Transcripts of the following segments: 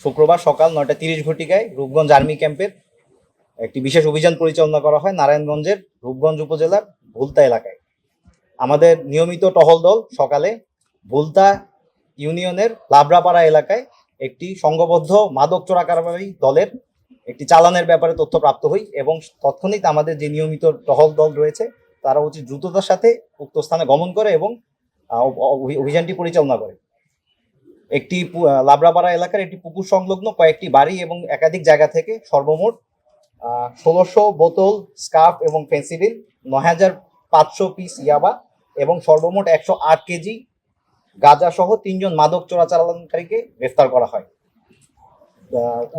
শুক্রবার সকাল 9:30 ঘটিকায় রূপগঞ্জ আর্মি ক্যাম্পের একটি বিশেষ অভিযান পরিচালনা করা হয় নারায়ণগঞ্জের রূপগঞ্জ উপজেলার ভুলতা এলাকায়। আমাদের নিয়মিত টহল দল সকালে ভুলতা ইউনিয়নের লাবরাপাড়া এলাকায় একটি সংঘবদ্ধ মাদক চোরাকারবারি দলের একটি চালানের ব্যাপারে তথ্য প্রাপ্ত হই এবং তৎক্ষণিক আমাদের যে নিয়মিত টহল দল রয়েছে তারা অতি দ্রুততার সাথে উক্ত স্থানে গমন করে এবং অভিযানটি পরিচালনা করে। একটি লাবরাপাড়া এলাকার একটি পুকুর সংলগ্ন কয়েকটি বাড়ি এবং একাধিক জায়গা থেকে সর্বমোট 1600 বোতল স্কার্ফ এবং ফেন্সিডিল, 9500 পিস ইয়াবা এবং সর্বমোট 108 কেজি গাঁজা সহ 3 জন মাদক চোরাচালানকারীকে গ্রেফতার করা হয়।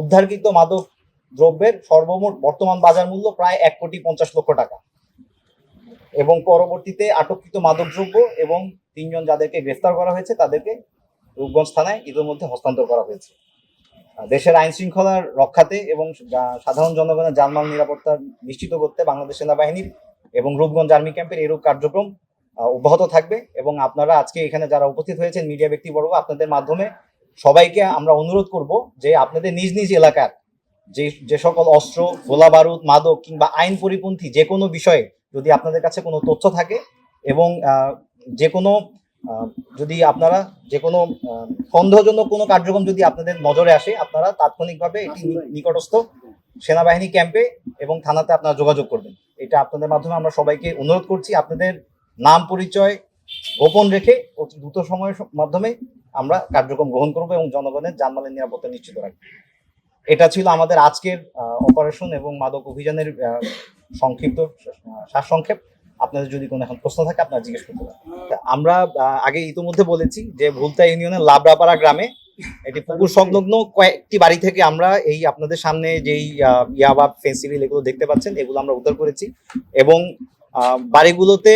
উদ্ধারকৃত মাদক দ্রব্যের সর্বমোট বর্তমান বাজার মূল্য প্রায় 1,50,00,000 টাকা এবং পরবর্তীতে আটককৃত মাদক দ্রব্য এবং 3 জন যাদেরকে গ্রেফতার করা হয়েছে তাদেরকে রূপগঞ্জ থানায় ইতিমধ্যে হস্তান্তর করা হয়েছে। দেশের আইন শৃঙ্খলার রক্ষাতে এবং সাধারণ জনগণের জানমাল নিরাপত্তা নিশ্চিত করতে বাংলাদেশ সেনাবাহিনীর এবং রূপগঞ্জ আর্মি ক্যাম্পের এরূপ কার্যক্রম অব্যাহত থাকবে এবং আপনারা আজকে এখানে যারা উপস্থিত হয়েছেন মিডিয়া ব্যক্তিবর্গ, আপনাদের মাধ্যমে সবাইকে আমরা অনুরোধ করব যে আপনাদের নিজ নিজ এলাকার যে সকল অস্ত্র, গোলা বারুদ, মাদক কিংবা আইন পরিপন্থী যে কোনো বিষয়ে যদি আপনাদের কাছে কোনো তথ্য থাকে এবং যে কোনো যদি আপনারা যে কোনো সন্দেহজনক কোনো কার্যক্রম যদি আপনাদের নজরে আসে, আপনারা তাৎক্ষণিকভাবে এটি নিকটস্থ সেনাবাহিনী ক্যাম্পে এবং থানাতে আপনারা যোগাযোগ করবেন। এটা আপনাদের মাধ্যমে আমরা সবাইকে অনুরোধ করছি। আপনাদের নাম পরিচয় গোপন রেখে অতি দ্রুত সময়ের মাধ্যমে আমরা কার্যক্রম গ্রহণ করব এবং জনগণের জানমালের নিরাপত্তা নিশ্চিত রাখবো। এটা ছিল আমাদের আজকের অপারেশন এবং মাদক অভিযানের সংক্ষিপ্ত সারসংক্ষেপ। আপনাদের যদি কোনো এখন প্রশ্ন থাকে আপনারা জিজ্ঞেস করতে পারেন। আমরা আগে ইতিমধ্যে বলেছি যে ভুলতা ইউনিয়নের লাবরাপাড়া গ্রামে একটি পুকুর সংলগ্ন কয়েকটি বাড়ি থেকে আমরা এই আপনাদের সামনে যেই ইয়াবা, ফেন্সিডিল এগুলো দেখতে পাচ্ছেন এগুলো আমরা উদ্ধার করেছি এবং বাড়িগুলোতে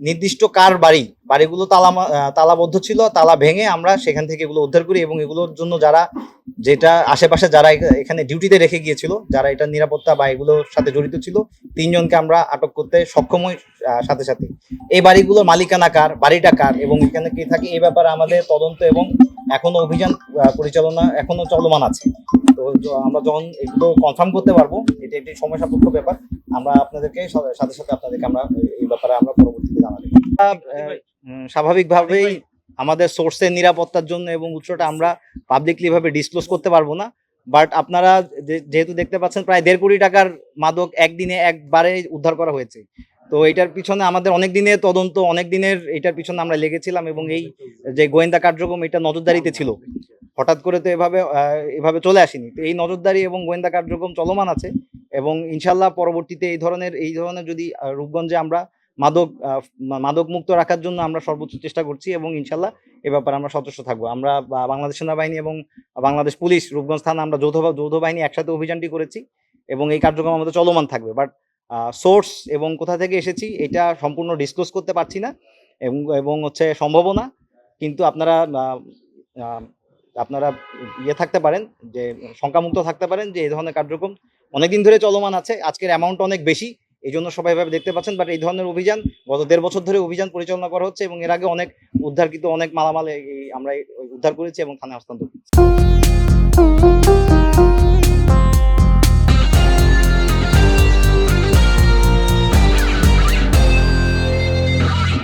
নির্দিষ্ট কার বাড়িগুলো তালাবদ্ধ ছিল, তালা ভেঙে আমরা সেখান থেকে এগুলো উদ্ধার করি এবং এগুলোর জন্য যেটা আশেপাশে যারা এখানে ডিউটিতে রেখে গিয়েছিল, যারা এটা নিরাপত্তা বা এগুলোর সাথে জড়িত ছিল, 3 জনকে আমরা আটক করতে সক্ষম হই। সাথে সাথে এই বাড়িগুলোর মালিকানা কার, বাড়িটা কার এবং এখানে কে থাকে এই ব্যাপারে আমাদের তদন্ত এবং এখনো অভিযান পরিচালনা এখনো চলমান আছে। তো আমরা যখন এগুলো কনফার্ম করতে পারবো, এটা একটি সময় সাপেক্ষ ব্যাপার, আমরা আপনাদেরকে সাথে সাথে আপনাদেরকে আমরা এই ব্যাপারে আমরা পরবর্তীতে জানাবো। স্বাভাবিকভাবেই আমাদের সোর্সের নিরাপত্তার জন্য এবং উৎসটা আমরা পাবলিকলি ভাবে ডিসক্লোজ করতে পারবো না, বাট আপনারা যেহেতু দেখতে পাচ্ছেন প্রায় 1.5 কোটি টাকার মাদক একদিনে একবারে উদ্ধার করা হয়েছে। তো এটার পিছনে আমাদের অনেক দিনের তদন্ত, অনেক দিনের এটার পিছনে আমরা লেগেছিলাম এবং এই যে গোয়েন্দা কার্যক্রম এটা নজরদারিতে ছিল, হঠাৎ করে তো এভাবে চলে আসেনি। তো এই নজরদারি এবং গোয়েন্দা কার্যক্রম চলমান আছে এবং ইনশাল্লাহ পরবর্তীতে এই ধরনের যদি রূপগঞ্জে আমরা মাদক মুক্ত রাখার জন্য আমরা সর্বোচ্চ চেষ্টা করছি এবং ইনশাল্লাহ এ ব্যাপারে আমরা সচেষ্ট থাকবো। আমরা বাংলাদেশ সেনাবাহিনী এবং বাংলাদেশ পুলিশ রূপগঞ্জ থানা আমরা যৌথ বাহিনী একসাথে অভিযানটি করেছি এবং এই কার্যক্রম আমাদের চলমান থাকবে। বাট সোর্স এবং কোথা থেকে এসেছি এটা সম্পূর্ণ ডিসক্লোজ করতে পারছি না এবং হচ্ছে সম্ভবও না, কিন্তু আপনারা থাকতে পারেন যে শঙ্কামুক্ত থাকতে পারেন যে এই ধরনের কার্যক্রম অনেকদিন ধরে চলমান আছে। আজকের অ্যামাউন্ট অনেক বেশি, এই জন্য সবাই এভাবে দেখতে পাচ্ছেন, বাট এই ধরনের অভিযান গত 1.5 বছর ধরে অভিযান পরিচালনা করা হচ্ছে এবং এর আগে অনেক মালামাল আমরা উদ্ধার করেছি এবং থানায় হস্তান্তর করেছি।